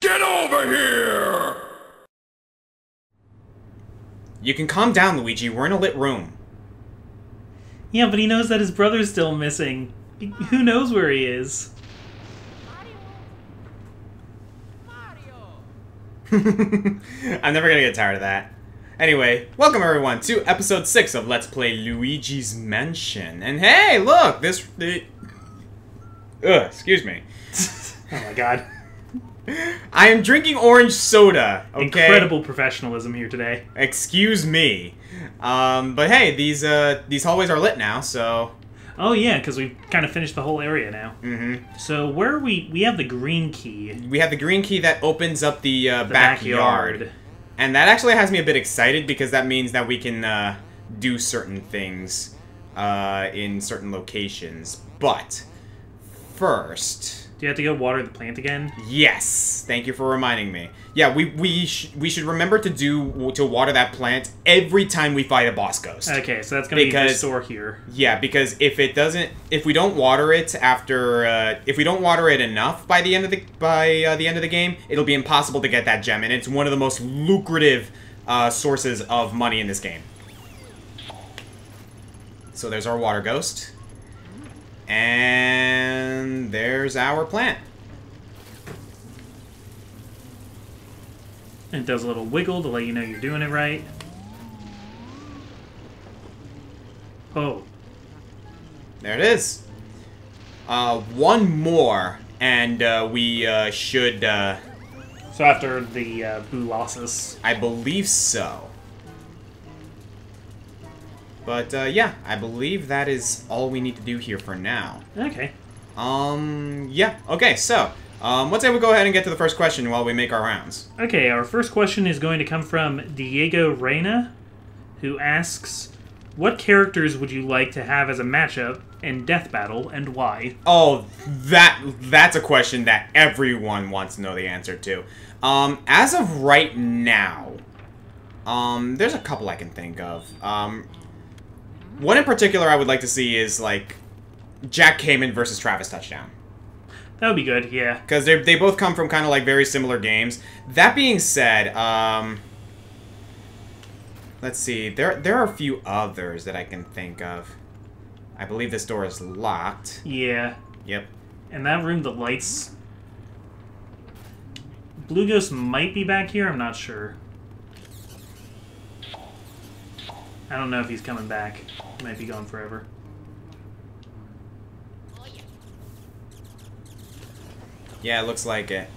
Get over here! You can calm down, Luigi. We're in a lit room. Yeah, but he knows that his brother's still missing. Who knows where he is? I'm never gonna get tired of that. Anyway, welcome everyone to episode 6 of Let's Play Luigi's Mansion. And hey, look! Excuse me. Oh my god. I am drinking orange soda, okay? Incredible professionalism here today. Excuse me. But hey, these hallways are lit now, so... Oh yeah, because we've kind of finished the whole area now. Mm-hmm. So where are we? We have the green key. We have the green key that opens up the backyard. And that actually has me a bit excited because that means that we can do certain things in certain locations. But first... Do you have to go water the plant again? Yes, thank you for reminding me. Yeah, we should remember to water that plant every time we fight a boss ghost. Okay, so that's gonna be the store here. Yeah, because if we don't water it if we don't water it enough by the end of the game, it'll be impossible to get that gem, and it's one of the most lucrative sources of money in this game. So there's our water ghost. And there's our plant. And it does a little wiggle to let you know you're doing it right. Oh. There it is. One more, and we should... So after the Boolossus. I believe so. But, yeah, I believe that is all we need to do here for now. Okay. Yeah. Okay, so, let's say we go ahead and get to the first question while we make our rounds. Okay, our first question is going to come from Diego Reyna, who asks, what characters would you like to have as a matchup in Death Battle, and why? Oh, that's a question that everyone wants to know the answer to. As of right now, there's a couple I can think of. One in particular I would like to see is, like, Jack Kamen versus Travis Touchdown. That would be good, yeah. Because they both come from kind of, like, very similar games. That being said, let's see. There are a few others that I can think of. I believe this door is locked. Yeah. Yep. And that room, the lights... Blue Ghost might be back here, I'm not sure. I don't know if he's coming back. He might be gone forever. Yeah, it looks like it.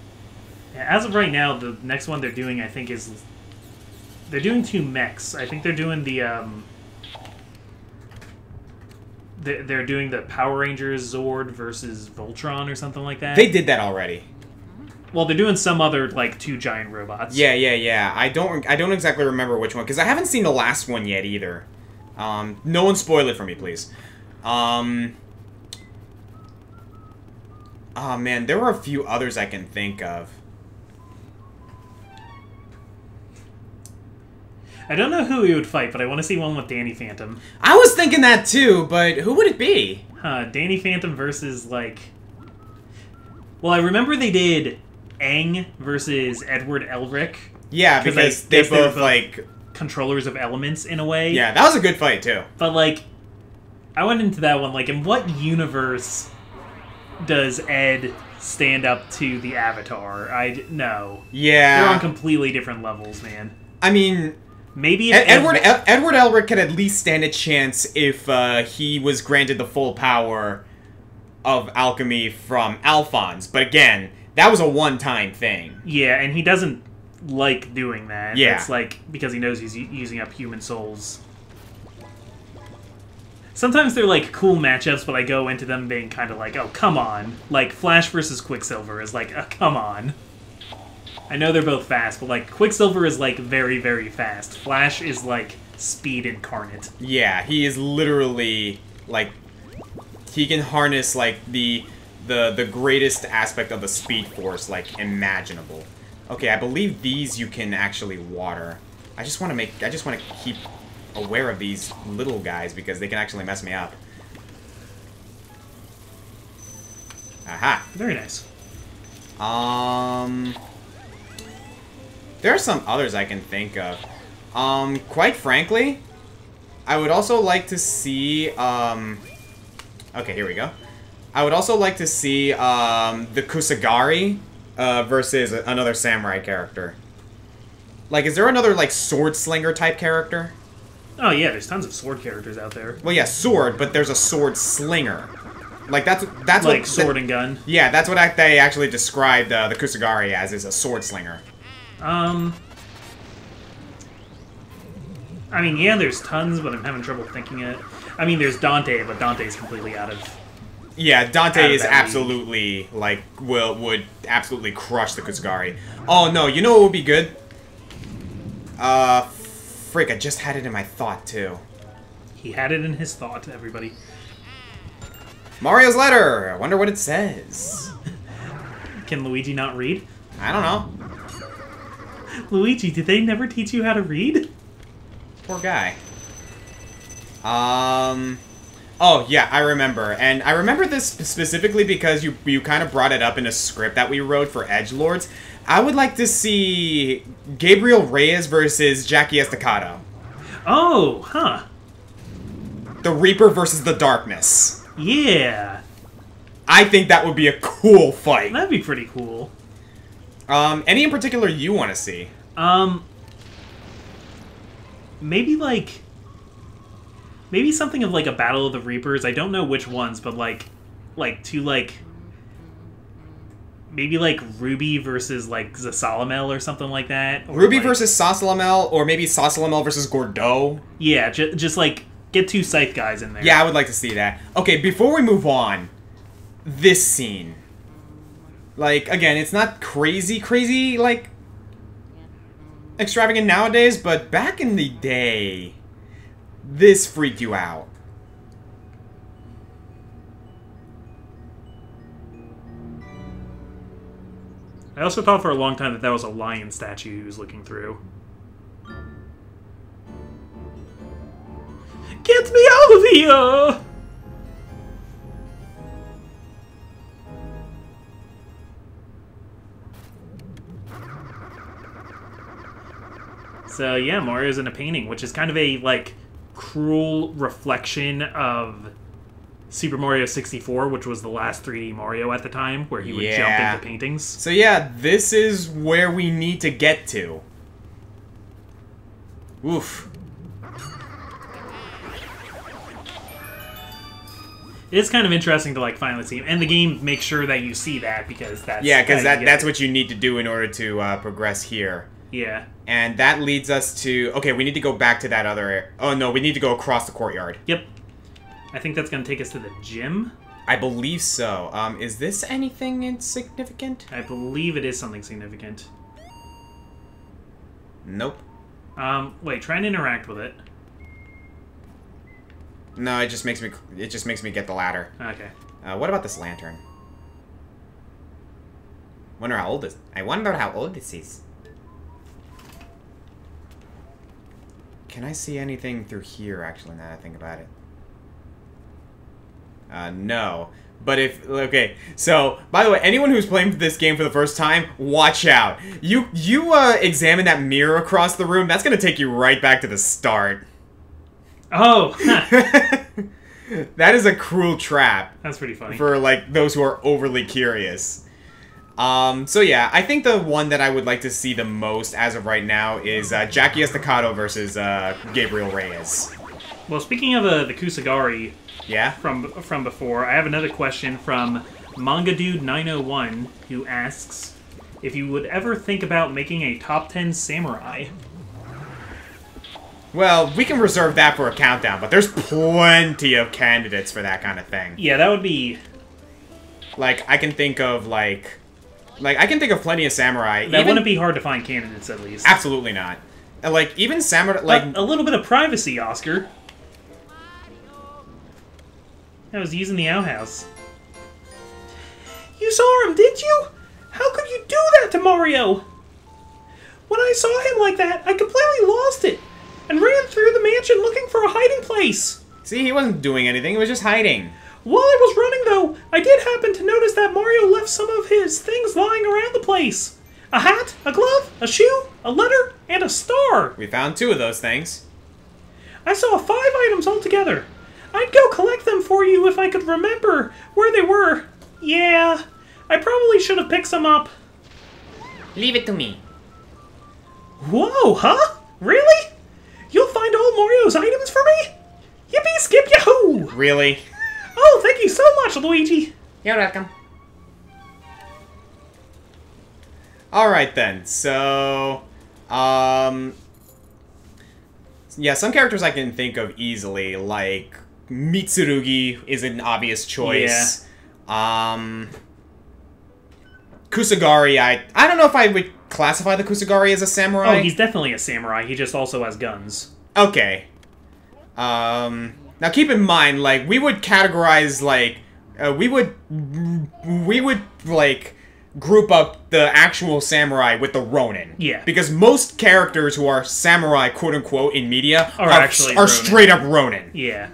Yeah, as of right now, the next one they're doing, I think, is... They're doing 2 mechs. I think they're doing the, They're doing the Power Rangers Zord versus Voltron or something like that. They did that already. Well, they're doing some other, like, 2 giant robots. Yeah. I don't exactly remember which one, because I haven't seen the last one yet either. No one spoil it for me, please. Oh man, there were a few others I can think of. I don't know who he would fight, but I want to see one with Danny Phantom. I was thinking that too, but who would it be? Danny Phantom versus, like... Well, I remember they did Aang versus Edward Elric. Yeah, because they both, like... controllers of elements, in a way. Yeah, that was a good fight, too. But, like, I went into that one, like, in what universe does Ed stand up to the Avatar? No. Yeah. They're on completely different levels, man. I mean... Maybe if Edward Elric could at least stand a chance if he was granted the full power of alchemy from Alphonse. But again, that was a one-time thing. Yeah, and he doesn't like doing that. Yeah. It's like, because he knows he's using up human souls. Sometimes they're, like, cool matchups, but I go into them being kind of like, oh, come on. Like, Flash versus Quicksilver is like, come on. I know they're both fast, but, like, Quicksilver is, like, very, very fast. Flash is, like, speed incarnate. Yeah, he is literally, like... He can harness, like, the greatest aspect of the Speed Force, like, imaginable. Okay, I believe these you can actually water. I just want to keep aware of these little guys because they can actually mess me up. Aha. Very nice. There are some others I can think of. Quite frankly, I would also like to see, okay, here we go. I would also like to see, the Kusagari, versus another samurai character. Like, is there another, like, sword slinger type character? Oh yeah, there's tons of sword characters out there. Well, yeah, sword, but there's a sword slinger. Like, that's Like what... sword and gun. Yeah, that's what they actually described the Kusagari as, is a sword slinger. I mean, yeah, there's tons, but I'm having trouble thinking it. I mean, there's Dante, but Dante's completely out of... Yeah, Dante Out of is that absolutely, like, would absolutely crush the Kusagari. Oh, no, you know what would be good? Frick, I just had it in my thought, too. He had it in his thought, everybody. Mario's letter! I wonder what it says. Can Luigi not read? I don't know. Luigi, did they never teach you how to read? Poor guy. Oh, yeah, I remember. And I remember this specifically because you kind of brought it up in a script that we wrote for Edgelords. I would like to see Gabriel Reyes versus Jackie Estacado. Oh, huh. The Reaper versus the Darkness. Yeah. I think that would be a cool fight. That'd be pretty cool. Any in particular you want to see? Maybe something of like a Battle of the Reapers. I don't know which ones, but maybe like Ruby versus like Zasalamel or something like that. Or Ruby like, versus Sasalamel, or maybe Sasalamel versus Gordeau. Yeah, just like get two Scythe guys in there. Yeah, I would like to see that. Okay, before we move on, this scene. Like, again, it's not crazy, like, extravagant nowadays, but back in the day, this freaked you out. I also thought for a long time that was a lion statue he was looking through. Get me out of here! So yeah, Mario's in a painting, which is kind of a, like, cruel reflection of Super Mario 64, which was the last 3D Mario at the time, where he would jump into paintings. So yeah, this is where we need to get to. Oof. It's kind of interesting to, like, finally see him. And the game makes sure that you see that, because that's... Yeah, because how you get that's it. what you need to do in order to progress here. Yeah. And that leads us to... Okay, we need to go back to that other... Oh, no, we need to go across the courtyard. Yep. I think that's going to take us to the gym. I believe so. Is this anything insignificant? I believe it is something significant. Nope. Wait, try and interact with it. No, it just makes me get the ladder. Okay. What about this lantern? I wonder how old this is. Can I see anything through here, actually, now that I think about it? No. But if... Okay, so, by the way, anyone who's playing this game for the first time, watch out. You examine that mirror across the room, that's gonna take you right back to the start. Oh! That is a cruel trap. That's pretty funny. For, like, those who are overly curious. So yeah, I think the one that I would like to see the most as of right now is Jackie Estacado versus Gabriel Reyes. Well, speaking of the Kusagari Yeah? from before, I have another question from MangaDude901, who asks if you would ever think about making a top 10 samurai. Well, we can reserve that for a countdown, but there's plenty of candidates for that kind of thing. Yeah, that would be... Like, I can think of, I can think of plenty of samurai. That wouldn't be hard to find candidates, at least. Absolutely not. Like, even samurai... Like, a little bit of privacy, Oscar. I was using the outhouse. You saw him, did you? How could you do that to Mario? When I saw him like that, I completely lost it and ran through the mansion looking for a hiding place. see, he wasn't doing anything. He was just hiding. While I was running, though, I did happen to notice that Mario left some of his things lying around the place. A hat, a glove, a shoe, a letter, and a star. We found 2 of those things. I saw 5 items altogether. I'd go collect them for you if I could remember where they were. Yeah, I probably should have picked some up. Leave it to me. Whoa, huh? Really? You'll find all Mario's items for me? Yippee skip yahoo! Really? Oh, thank you so much, Luigi. You're welcome. Alright then, so... yeah, some characters I can think of easily, like... Mitsurugi is an obvious choice. Yeah. Kusagari, I don't know if I would classify the Kusagari as a samurai. Oh, he's definitely a samurai. He just also has guns. Okay. Now keep in mind, like, we would categorize, like, we would, like, group up the actual samurai with the Ronin. Yeah. Because most characters who are samurai, quote-unquote, in media are straight up Ronin. Yeah.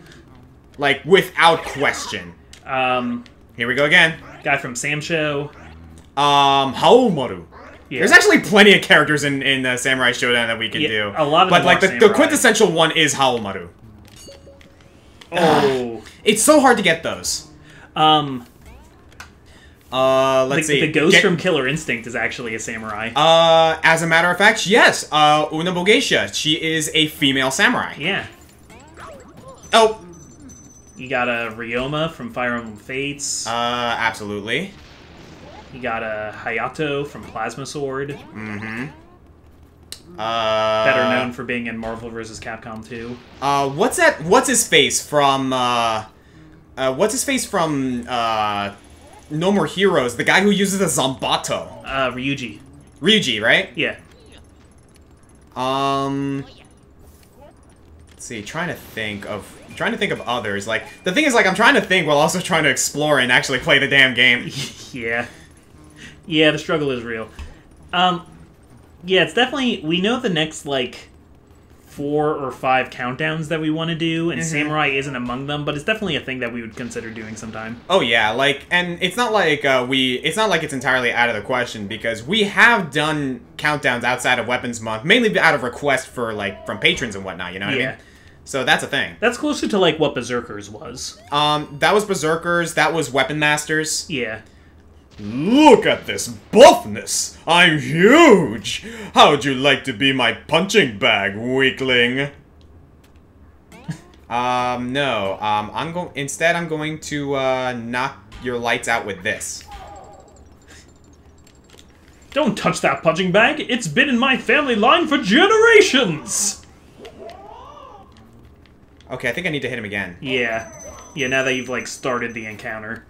Like, without question. Here we go again. Guy from Sam Show. Haomaru. Yeah. There's actually plenty of characters in Samurai Shodown that we can do. A lot of but, them like, are the quintessential one is Haomaru. Oh. It's so hard to get those. Let's see. The ghost from Killer Instinct is actually a samurai. As a matter of fact, yes. Una Bogeisha. She is a female samurai. Yeah. Oh. You got a Ryoma from Fire Emblem Fates. Absolutely. You got a Hayato from Plasma Sword. Mm-hmm. Better known for being in Marvel vs. Capcom 2. What's his face from, No More Heroes? The guy who uses the Zambato. Ryuji. Ryuji, right? Yeah. Let's see, trying to think of others. Like, the thing is, like, I'm trying to think while also trying to explore and actually play the damn game. Yeah. Yeah, the struggle is real. Yeah, it's definitely... We know the next, like, 4 or 5 countdowns that we want to do, and Samurai isn't among them, but it's definitely a thing that we would consider doing sometime. Oh, yeah, like, and it's not like, it's not like it's entirely out of the question, because we have done countdowns outside of Weapons Month, mainly out of request for, like, from patrons and whatnot, you know what I mean? So that's a thing. That's closer to, like, what Berserkers was. That was Berserkers, that was Weapon Masters. Yeah. Look at this buffness! I'm huge! How'd you like to be my punching bag, weakling? No. Instead, I'm going to, knock your lights out with this. Don't touch that punching bag! It's been in my family line for generations! Okay, I think I need to hit him again. Yeah. Yeah, now that you've, like, started the encounter.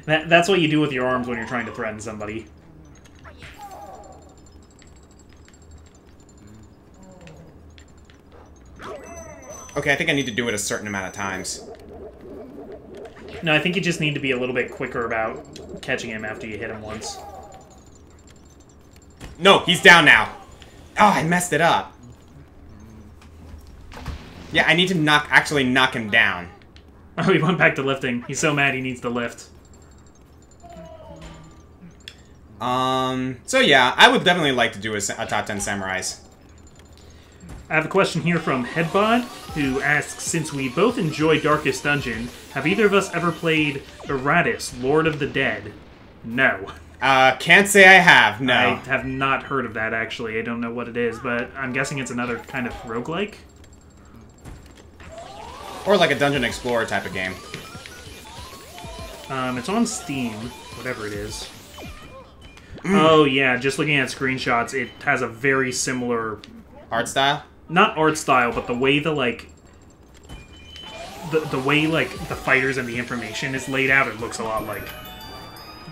That's what you do with your arms when you're trying to threaten somebody. Okay, I think I need to do it a certain amount of times. No, I think you just need to be a little bit quicker about catching him after you hit him once. No, he's down now. Oh, I messed it up. Yeah, I need to actually knock him down. Oh, he went back to lifting. He's so mad he needs to lift. So yeah, I would definitely like to do a top 10 samurais. I have a question here from Headbod, who asks, since we both enjoy Darkest Dungeon, have either of us ever played Eratus, Lord of the Dead? No. Can't say I have, no. I have not heard of that, actually. I don't know what it is, but I'm guessing it's another kind of roguelike? Or like a Dungeon Explorer type of game. It's on Steam, whatever it is. Oh, yeah, just looking at screenshots, it has a very similar... Art style? Not art style, but the way the, like... The way, like, the fighters and the information is laid out, it looks a lot like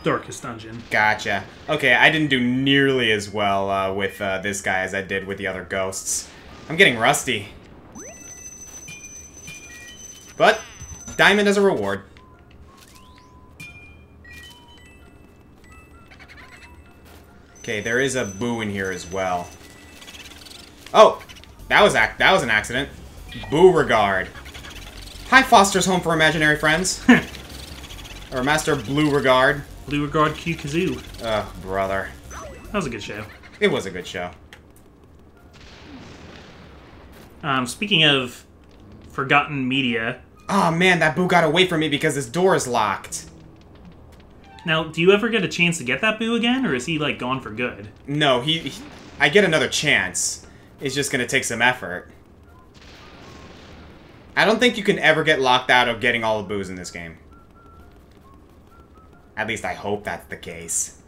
Darkest Dungeon. Gotcha. Okay, I didn't do nearly as well with this guy as I did with the other ghosts. I'm getting rusty. But, diamond as a reward. Okay, there is a boo in here as well. Oh! That was an accident. Beauregard. Hi, Foster's Home for Imaginary Friends. Or Master Blue Regard. Blue Regard Q Kazoo. Ugh, brother. That was a good show. It was a good show. Speaking of forgotten media, Oh man, that Boo got away from me because his door is locked. now, do you ever get a chance to get that Boo again, or is he, like, gone for good? No, I get another chance. It's just gonna take some effort. I don't think you can ever get locked out of getting all the Boos in this game. At least I hope that's the case.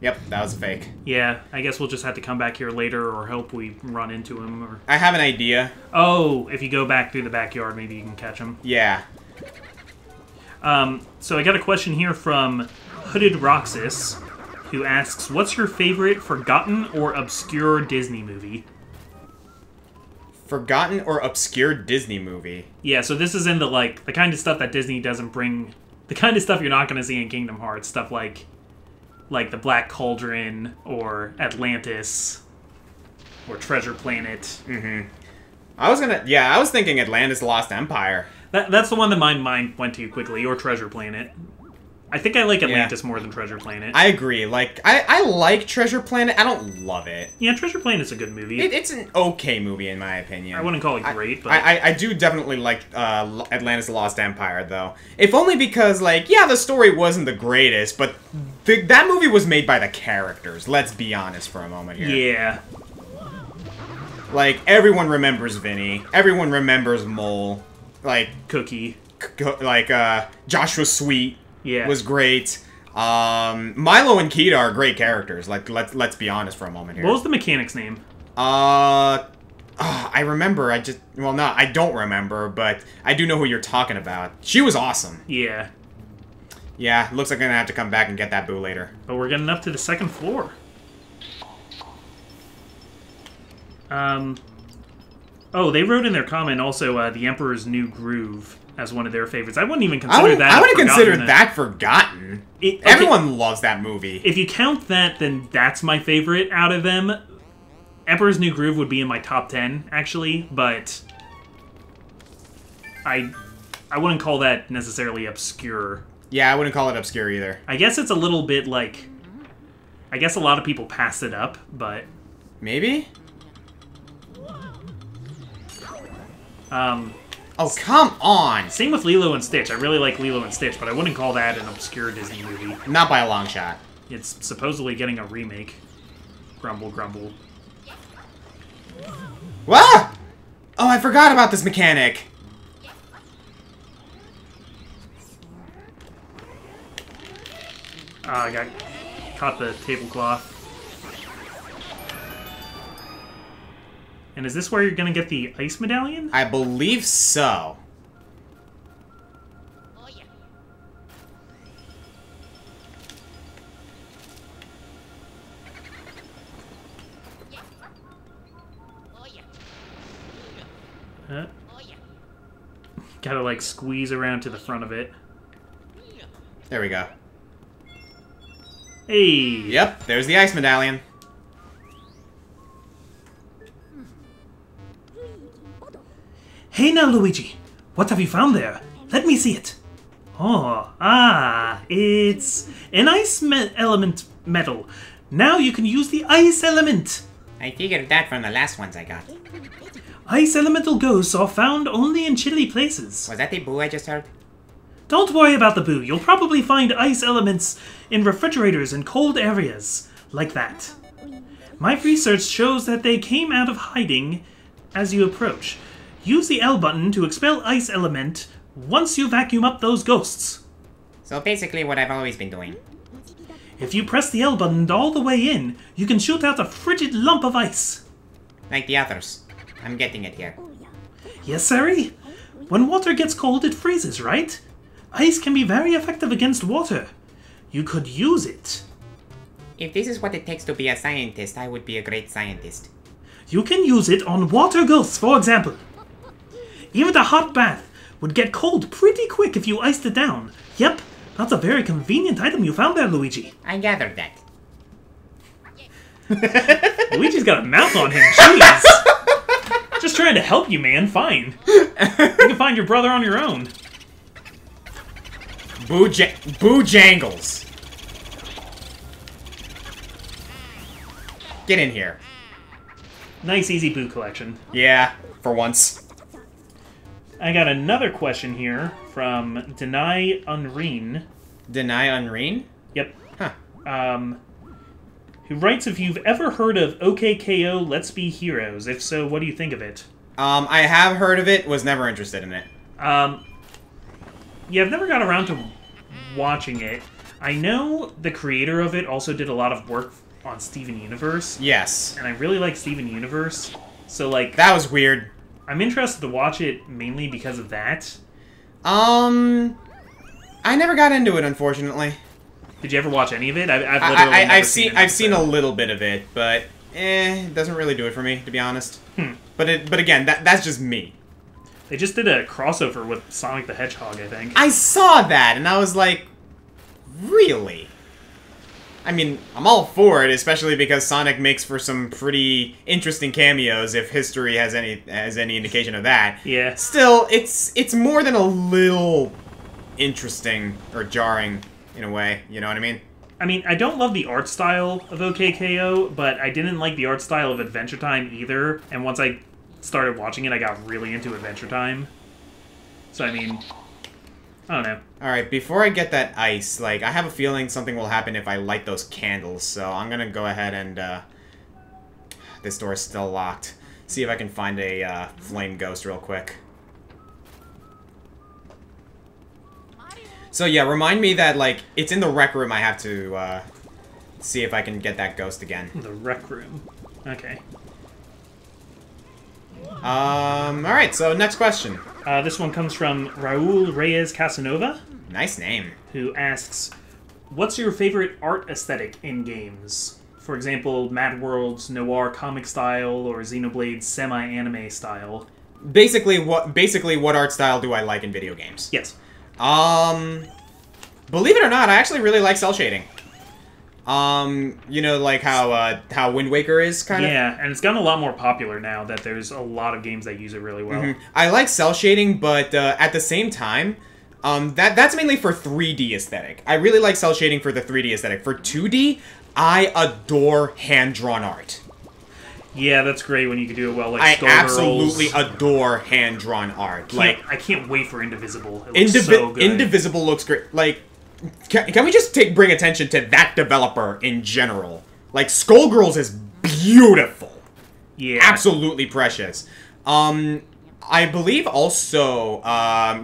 Yep, that was a fake. Yeah, I guess we'll just have to come back here later or hope we run into him. Or I have an idea. oh, if you go back through the backyard, maybe you can catch him. Yeah. So I got a question here from Hooded Roxas, who asks, what's your favorite forgotten or obscure Disney movie? Forgotten or obscure Disney movie? Yeah, so this is in the, like, the kind of stuff that Disney doesn't bring... The kind of stuff you're not going to see in Kingdom Hearts. Stuff like the Black Cauldron, or Atlantis, or Treasure Planet. Mm-hmm. I was thinking Atlantis Lost Empire. That's the one that my mind went to quickly, or Treasure Planet. I think I like Atlantis more than Treasure Planet. I agree. Like, I like Treasure Planet. I don't love it. Yeah, Treasure Planet's a good movie. It's an okay movie, in my opinion. I wouldn't call it great, but... I do definitely like Atlantis Lost Empire, though. If only because, like, yeah, the story wasn't the greatest, but that movie was made by the characters. Let's be honest for a moment here. Yeah. Like, everyone remembers Vinny. Everyone remembers Mole. Like... Cookie. Joshua Sweet. Yeah. Was great. Milo and Kita are great characters. Like, let's be honest for a moment here. What was the mechanic's name? I remember. I don't remember, but I do know who you're talking about. She was awesome. Yeah. Yeah, looks like I'm gonna have to come back and get that Boo later. But we're getting up to the second floor. Oh, they wrote in their comment also The Emperor's New Groove as one of their favorites. I wouldn't even consider that. I wouldn't consider that forgotten. Okay. Everyone loves that movie. If you count that, then that's my favorite out of them. Emperor's New Groove would be in my top 10, actually, but I wouldn't call that necessarily obscure. Yeah, I wouldn't call it obscure either. I guess it's a little bit like... I guess a lot of people passed it up, but... Maybe? Oh, come on! Same with Lilo and Stitch. I really like Lilo and Stitch, but I wouldn't call that an obscure Disney movie. Not by a long shot. It's supposedly getting a remake. Grumble, grumble. What? Oh, I forgot about this mechanic. I caught the tablecloth. And is this where you're gonna get the ice medallion? I believe so. Gotta, like, squeeze around to the front of it. There we go. Hey! Yep, there's the ice medallion. Hey now, Luigi! What have you found there? Let me see it! It's an ice element medal. Now you can use the ice element! I figured that from the last ones I got. Ice elemental ghosts are found only in chilly places. Was that the Boo I just heard? Don't worry about the Boo. You'll probably find ice elements in refrigerators in cold areas, like that. My research shows that they came out of hiding as you approach. Use the L button to expel ice element once you vacuum up those ghosts. So basically what I've always been doing. If you press the L button all the way in, you can shoot out a frigid lump of ice. Like the others. I'm getting it here. Yes, Sari? When water gets cold, it freezes, right? Ice can be very effective against water. You could use it. If this is what it takes to be a scientist, I would be a great scientist. You can use it on water ghosts, for example. Even a hot bath would get cold pretty quick if you iced it down. Yep, that's a very convenient item you found there, Luigi. I gathered that. Luigi's got a mouth on him. Jeez. Just trying to help you, man. Fine. You can find your brother on your own. Boo Jangles. Get in here. Nice, easy Boo collection. Yeah, for once. I got another question here from Deny Unreen. Deny Unreen? Yep. Huh. Who writes, if you've ever heard of OKKO Let's Be Heroes. If so, what do you think of it? I have heard of it, was never interested in it. Yeah, I've never got around to watching it. I know the creator of it also did a lot of work on Steven Universe. Yes. And I really like Steven Universe. So, like... That was weird. I'm interested to watch it mainly because of that. I never got into it, unfortunately. Did you ever watch any of it? I've seen a little bit of it, but it doesn't really do it for me, to be honest. But again, that's just me. They just did a crossover with Sonic the Hedgehog, I think. I saw that, and I was like, really? I mean, I'm all for it, especially because Sonic makes for some pretty interesting cameos, if history has any indication of that. Yeah. Still, it's more than a little interesting or jarring in a way. You know what I mean? I mean, I don't love the art style of OKKO, but I didn't like the art style of Adventure Time either. And once I started watching it, I got really into Adventure Time. So, I mean, I don't know. Alright, before I get that ice, like, I have a feeling something will happen if I light those candles, so I'm gonna go ahead and, this door is still locked. See if I can find a, flame ghost real quick. So yeah, remind me that, like, it's in the rec room. I have to, see if I can get that ghost again. The rec room. Okay. Alright, so next question. This one comes from Raul Reyes Casanova. Nice name. Who asks, what's your favorite art aesthetic in games? For example, Mad World's noir comic style or Xenoblade's semi-anime style. Basically, what art style do I like in video games? Yes. Believe it or not, I actually really like cel shading. You know, like how Wind Waker is, kind of? Yeah, and it's gotten a lot more popular now that there's a lot of games that use it really well. I like cel shading, but at the same time, that's mainly for 3D aesthetic. I really like cel shading for the 3D aesthetic. For 2D, I adore hand-drawn art. Yeah, that's great when you can do it well. Like I Skullgirls. absolutely adore hand-drawn art. I can't wait for Indivisible. It looks so good. Indivisible looks great. Like, can we just bring attention to that developer in general? Like, Skullgirls is beautiful. Yeah. Absolutely precious. I believe also,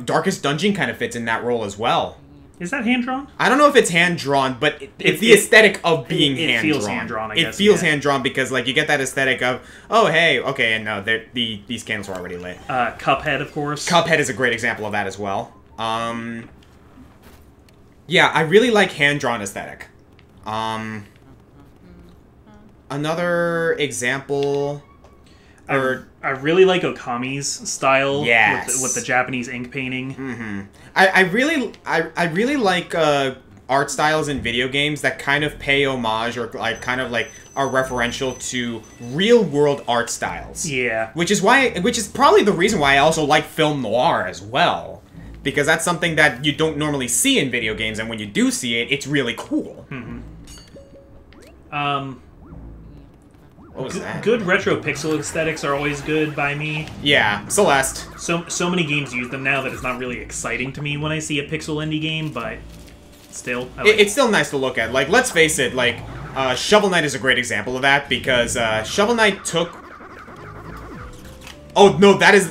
Darkest Dungeon kind of fits in that role as well. Is that hand-drawn? I don't know if it's hand-drawn, but it's the aesthetic of being hand-drawn. It feels hand-drawn, I guess. It feels hand-drawn because, like, you get that aesthetic of, oh, hey, okay, and no, these candles are already lit. Cuphead, of course. Cuphead is a great example of that as well. Yeah, I really like hand-drawn aesthetic. Another example... I really like Okami's style. Yes. With the Japanese ink painting. I really like art styles in video games that kind of pay homage or like kind of like are referential to real world art styles. Yeah. Which is probably the reason why I also like film noir as well. Because that's something that you don't normally see in video games, and when you do see it, it's really cool. What was that? Good retro pixel aesthetics are always good by me. Yeah, Celeste. So many games use them now that it's not really exciting to me when I see a pixel indie game, but still, it's still nice to look at. Like, let's face it, like, Shovel Knight is a great example of that, because Shovel Knight took... Oh, no, that is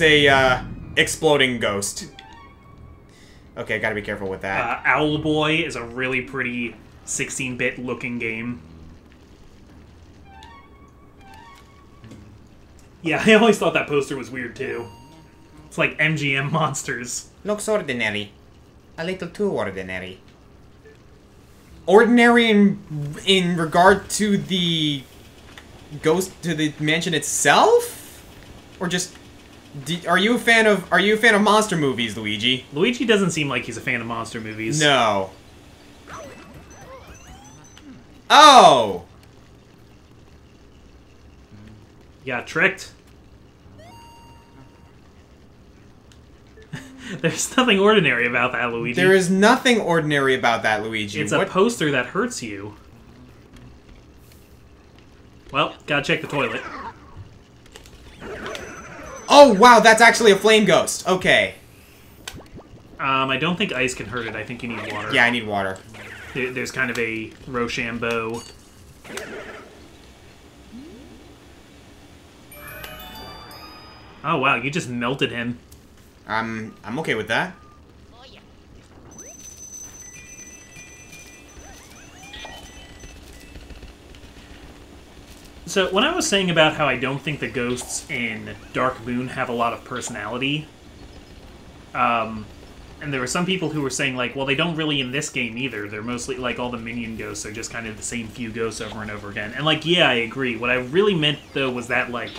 a exploding ghost. Okay, gotta be careful with that. Owlboy is a really pretty 16-bit looking game. Yeah, I always thought that poster was weird too. It's like MGM Monsters. Looks ordinary. A little too ordinary. Ordinary in regard to the ghost, to the mansion itself? Or just... Are you a fan of monster movies, Luigi? Luigi doesn't seem like he's a fan of monster movies. No. Oh! You got tricked. There's nothing ordinary about that, Luigi. There is nothing ordinary about that, Luigi. It's a poster that hurts you. Well, gotta check the toilet. Oh, wow, that's actually a flame ghost. Okay. I don't think ice can hurt it. I think you need water. Yeah, I need water. There's kind of a Rochambeau. Oh, wow, you just melted him. I'm okay with that. So, when I was saying about how I don't think the ghosts in Dark Moon have a lot of personality, and there were some people who were saying, like, well, they don't really in this game either. They're mostly, like, all the minion ghosts are just kind of the same few ghosts over and over again. And, like, yeah, I agree. What I really meant, though, was that, like,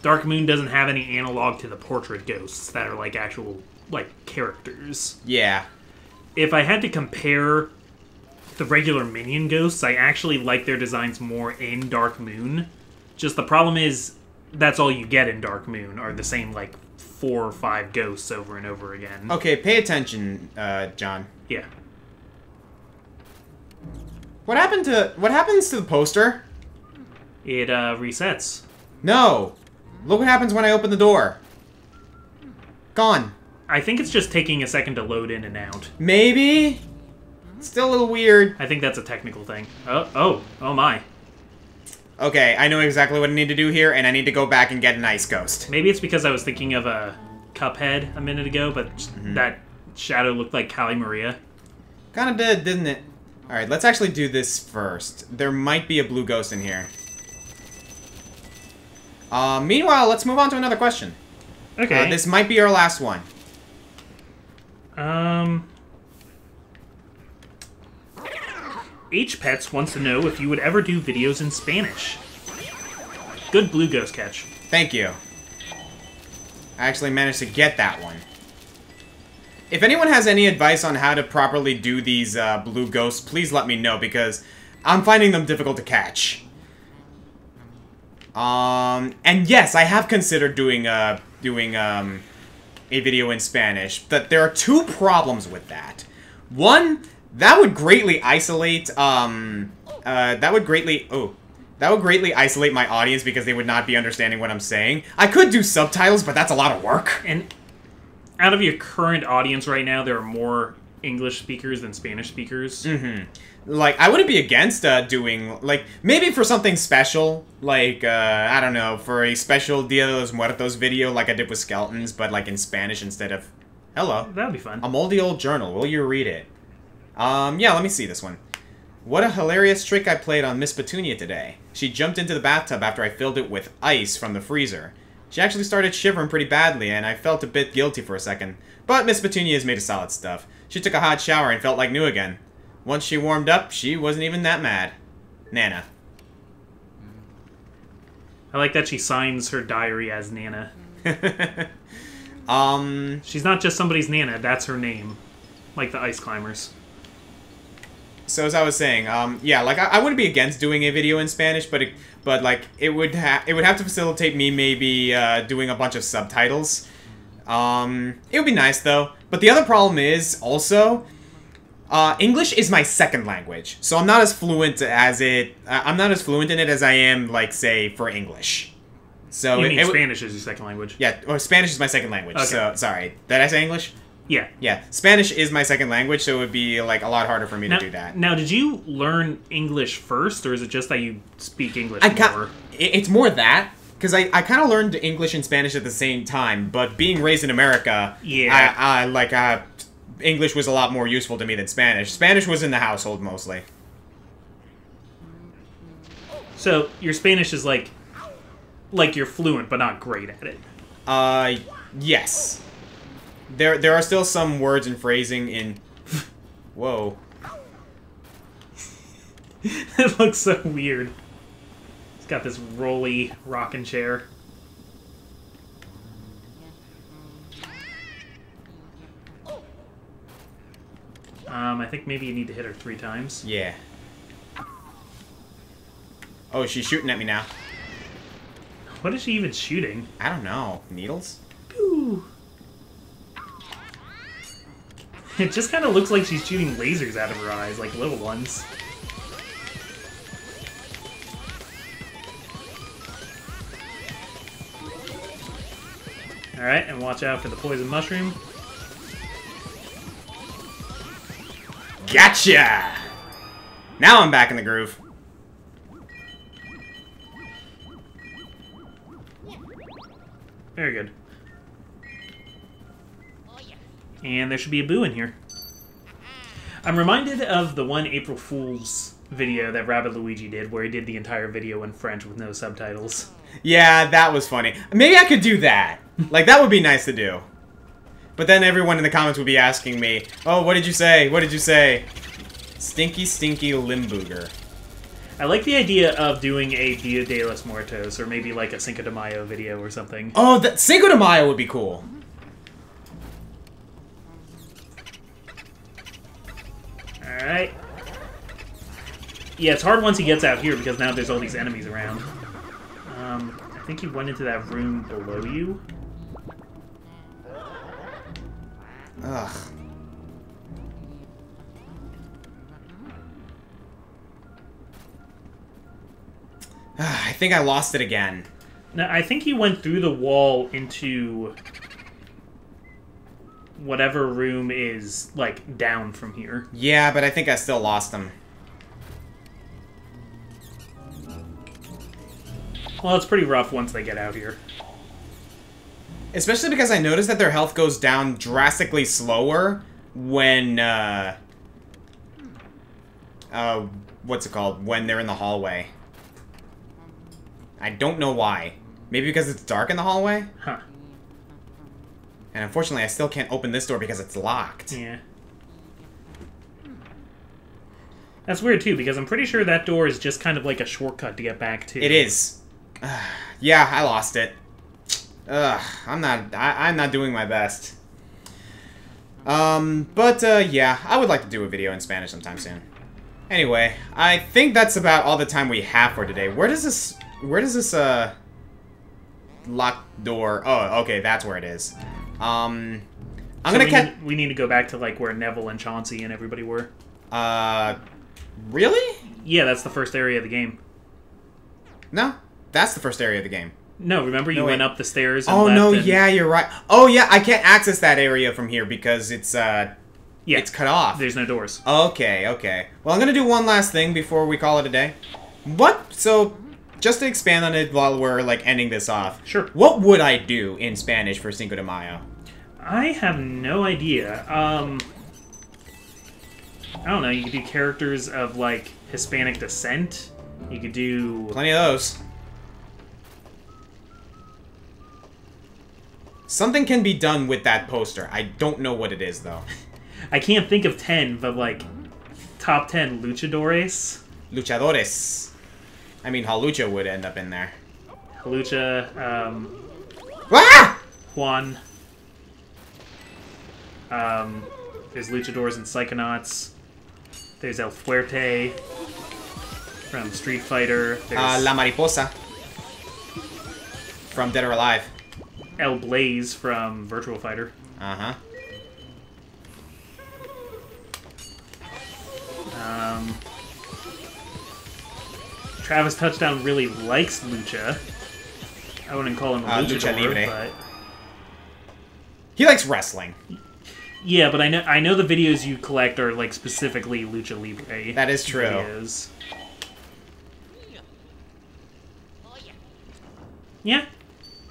Dark Moon doesn't have any analog to the portrait ghosts that are, like, actual, like, characters. Yeah. If I had to compare the regular minion ghosts, I actually like their designs more in Dark Moon. Just the problem is, that's all you get in Dark Moon, are the same, like, 4 or 5 ghosts over and over again. Okay, pay attention, John. Yeah. What happens to the poster? It, resets. No. Look what happens when I open the door. Gone. I think it's just taking a second to load in and out. Maybe? Still a little weird. I think that's a technical thing. Oh my. Okay, I know exactly what I need to do here, and I need to go back and get an ice ghost. Maybe it's because I was thinking of a Cuphead a minute ago, but that shadow looked like Kali Maria. Kinda did, didn't it? Alright, let's actually do this first. There might be a blue ghost in here. Meanwhile, let's move on to another question. Okay. This might be our last one. H-Pets wants to know if you would ever do videos in Spanish. Good blue ghost catch. Thank you. I actually managed to get that one. If anyone has any advice on how to properly do these blue ghosts, please let me know, because I'm finding them difficult to catch. And yes, I have considered doing a video in Spanish, but there are 2 problems with that. One, that would greatly isolate, that would greatly isolate my audience because they would not be understanding what I'm saying. I could do subtitles, but that's a lot of work. And out of your current audience right now, there are more English speakers than Spanish speakers. Mm-hmm. Like, I wouldn't be against doing, like, maybe for something special, like, I don't know, for a special Dia de los Muertos video like I did with Skeletons, but, like, in Spanish instead of... Hello. That'd be fun. A moldy old journal. Will you read it? Yeah, let me see this one. What a hilarious trick I played on Miss Petunia today. She jumped into the bathtub after I filled it with ice from the freezer. She actually started shivering pretty badly, and I felt a bit guilty for a second. But Miss Petunia is made of solid stuff. She took a hot shower and felt like new again. Once she warmed up, she wasn't even that mad. Nana. I like that she signs her diary as Nana. She's not just somebody's Nana, that's her name. Like the Ice Climbers. So as I was saying, yeah, like I wouldn't be against doing a video in Spanish, but like it would have to facilitate me maybe doing a bunch of subtitles. It would be nice though. But the other problem is also English is my second language, so I'm not as fluent as I'm not as fluent in it as I am, like, say, for English. So you mean Spanish is your second language? Yeah, or Spanish is my second language. Okay. So sorry, did I say English? Yeah. Yeah, Spanish is my second language, so it would be, like, a lot harder for me to do that. Now, did you learn English first, or is it just that you speak English more? It's more that, because I kind of learned English and Spanish at the same time, but being raised in America, yeah, English was a lot more useful to me than Spanish. Spanish was in the household, mostly. So, your Spanish is, like you're fluent, but not great at it. Yes. There are still some words and phrasing in... Whoa. It looks so weird. It's got this rolly rocking chair. I think maybe you need to hit her 3 times. Yeah. Oh, she's shooting at me now. What is she even shooting? I don't know. Needles? Pew. It just kind of looks like she's shooting lasers out of her eyes, like little ones. Alright, and watch out for the poison mushroom. Gotcha! Now I'm back in the groove. Very good. And there should be a boo in here. I'm reminded of the one April Fool's video that Rabbit Luigi did, where he did the entire video in French with no subtitles. Yeah, that was funny. Maybe I could do that. Like, that would be nice to do. But then everyone in the comments would be asking me, oh, what did you say? What did you say? Stinky, stinky Limburger. I like the idea of doing a Dia de los Muertos, or maybe like a Cinco de Mayo video or something. Oh, that Cinco de Mayo would be cool. Alright. Yeah, it's hard once he gets out here, because now there's all these enemies around. I think he went into that room below you. Ugh. I think I lost it again. No, I think he went through the wall into whatever room is, like, down from here. Yeah, but I think I still lost him. Well, it's pretty rough once they get out here. Especially because I noticed that their health goes down drastically slower when, what's it called? When they're in the hallway. I don't know why. Maybe because it's dark in the hallway? Huh. And unfortunately, I still can't open this door because it's locked. Yeah. That's weird, too, because I'm pretty sure that door is just kind of like a shortcut to get back to. It is. Yeah, I lost it. Ugh, I'm not doing my best. Yeah, I would like to do a video in Spanish sometime soon. Anyway, I think that's about all the time we have for today. Where does this locked door? Oh, okay, that's where it is. I'm gonna catch. We need to go back to like where Neville and Chauncey and everybody were. Really? Yeah, that's the first area of the game. No, that's the first area of the game. No, remember you went up the stairs and oh, left no, and... yeah, you're right. Oh, yeah, I can't access that area from here because it's, yeah, it's cut off. There's no doors. Okay, okay. Well, I'm gonna do one last thing before we call it a day. What? So, just to expand on it while we're, like, ending this off. Sure. What would I do in Spanish for Cinco de Mayo? I have no idea. I don't know, you could do characters of, like, Hispanic descent. You could do... Plenty of those. Something can be done with that poster. I don't know what it is, though. I can't think of 10, but, like, top 10 luchadores. Luchadores. I mean, Halucha would end up in there. Halucha, Ah! Juan. There's luchadors and psychonauts. There's El Fuerte from Street Fighter. There's La Mariposa from Dead or Alive. El Blaze from Virtua Fighter. Uh-huh. Travis Touchdown really likes Lucha. I wouldn't call him a luchador, Lucha Libre. but... He likes wrestling. Yeah, but I know the videos you collect are, like, specifically Lucha Libre. That is true. Videos. Yeah.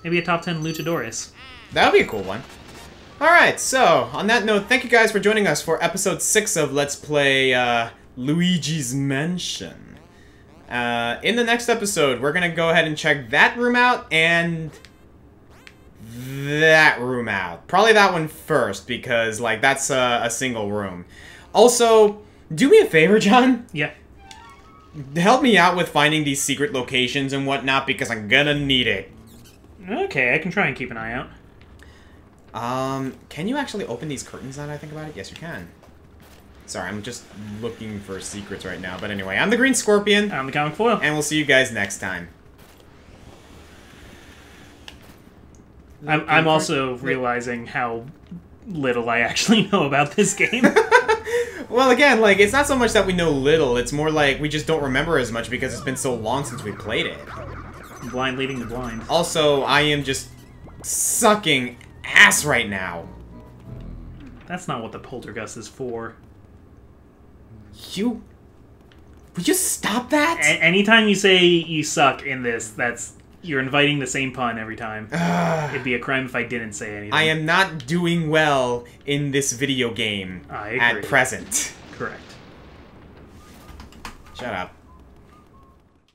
Maybe a top 10 luchadores. That would be a cool one. Alright, so, on that note, thank you guys for joining us for episode 6 of Let's Play Luigi's Mansion. In the next episode, we're gonna go ahead and check that room out and that room out. Probably that one first, because, like, that's a single room. Also, do me a favor, John. Yeah. Help me out with finding these secret locations and whatnot, because I'm gonna need it. Okay, I can try and keep an eye out. Can you actually open these curtains now that I think about it? Yes, you can. Sorry, I'm just looking for secrets right now. But anyway, I'm the Green Scorpion. I'm the Comic Foil. And we'll see you guys next time. I'm also realizing how little I actually know about this game. Well, again, like, it's not so much that we know little, it's more like we just don't remember as much because it's been so long since we played it. Blind leading the blind. Also, I am just sucking ass right now. That's not what the Poltergust is for. You... Will you stop that? Anytime you say you suck in this, you're inviting the same pun every time. It'd be a crime if I didn't say anything. I am not doing well in this video game I agree. at present. Correct. Shut up.